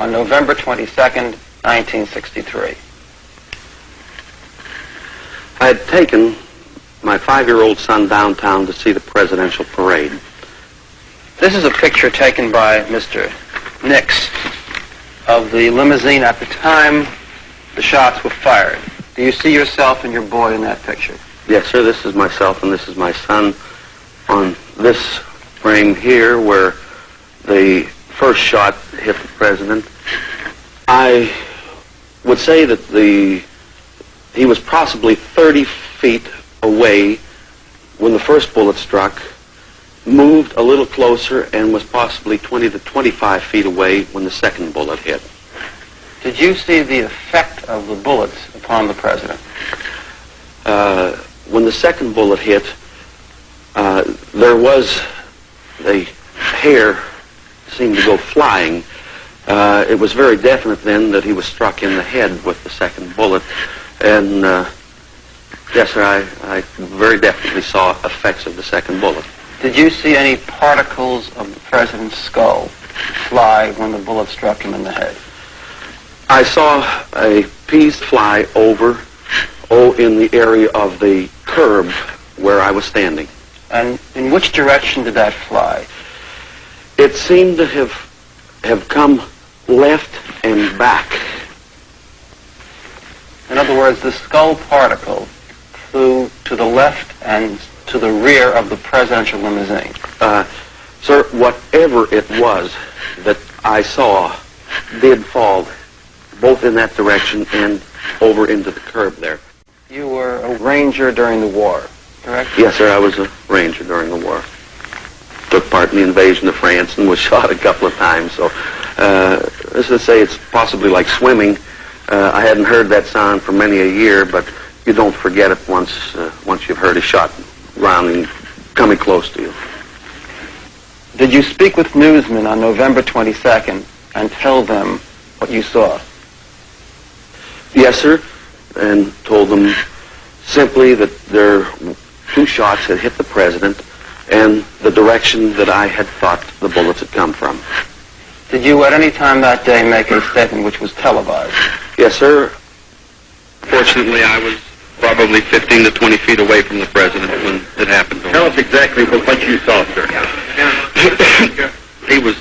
on November 22nd, 1963? I had taken my 5-year-old son downtown to see the presidential parade. This is a picture taken by Mr. Nix of the limousine at the time the shots were fired. Do you see yourself and your boy in that picture? Yes, sir, this is myself and this is my son on this frame here where the first shot hit the president. I would say that he was possibly 30 feet away when the first bullet struck, moved a little closer, and was possibly 20 to 25 feet away when the second bullet hit. Did you see the effect of the bullets upon the president? When the second bullet hit, there was a hair seemed to go flying. It was very definite then that he was struck in the head with the second bullet. And yes, sir, I very definitely saw effects of the second bullet. Did you see any particles of the president's skull fly when the bullet struck him in the head? I saw a piece fly over, in the area of the curb where I was standing. And in which direction did that fly? It seemed to have come left and back. In other words, the skull particle flew to the left and to the rear of the presidential limousine. Sir, whatever it was that I saw did fall both in that direction and over into the curb there. You were a ranger during the war, correct? Yes, sir, I was a ranger during the war. Took part in the invasion of France and was shot a couple of times. So, as I say, it's possibly like swimming. I hadn't heard that sound for many a year, but you don't forget it once you've heard a shot rounding, coming close to you. Did you speak with newsmen on November 22nd and tell them what you saw? Yes, sir, and told them simply that their 2 shots had hit the president and the direction that I had thought the bullets had come from. Did you at any time that day make a statement which was televised? Yes, sir. Fortunately, I was probably 15 to 20 feet away from the president when it happened. Tell us exactly what you saw, sir. He was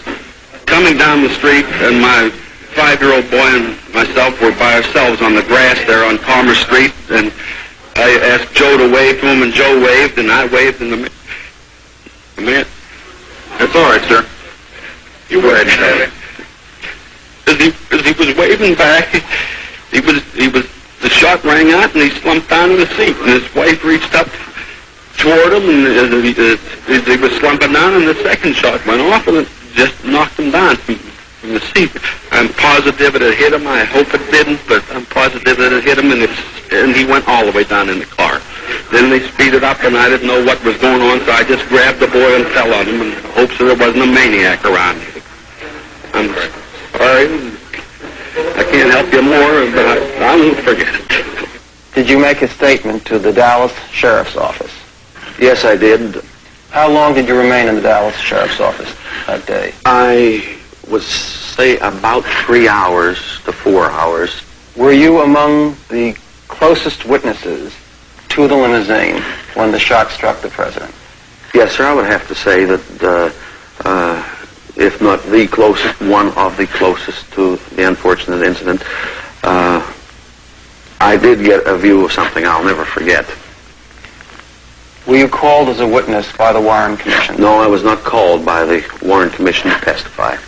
coming down the street, and my 5-year-old boy and myself were by ourselves on the grass there on Palmer Street, and I asked Joe to wave to him, and Joe waved, and I waved, and a minute. That's all right, sir. You were ahead, sir. As he was waving back, the shot rang out, and he slumped down in the seat, and his wife reached up toward him, and as he was slumping down, and the second shot went off, and it just knocked him down from the seat. I'm positive it had hit him. I hope it didn't, but I'm positive it had hit him, and he went all the way down in the car. Then they speeded up, and I didn't know what was going on, so I just grabbed the boy and fell on him in hopes that there wasn't a maniac around. I'm sorry. I can't help you more, but I won't forget it. Did you make a statement to the Dallas Sheriff's Office? Yes, I did. How long did you remain in the Dallas Sheriff's Office that day? I would say about 3 hours to 4 hours. Were you among the closest witnesses to the limousine when the shot struck the president? Yes, sir, I would have to say that, if not the closest, one of the closest to the unfortunate incident. I did get a view of something I'll never forget. Were you called as a witness by the Warren Commission? No, I was not called by the Warren Commission to testify.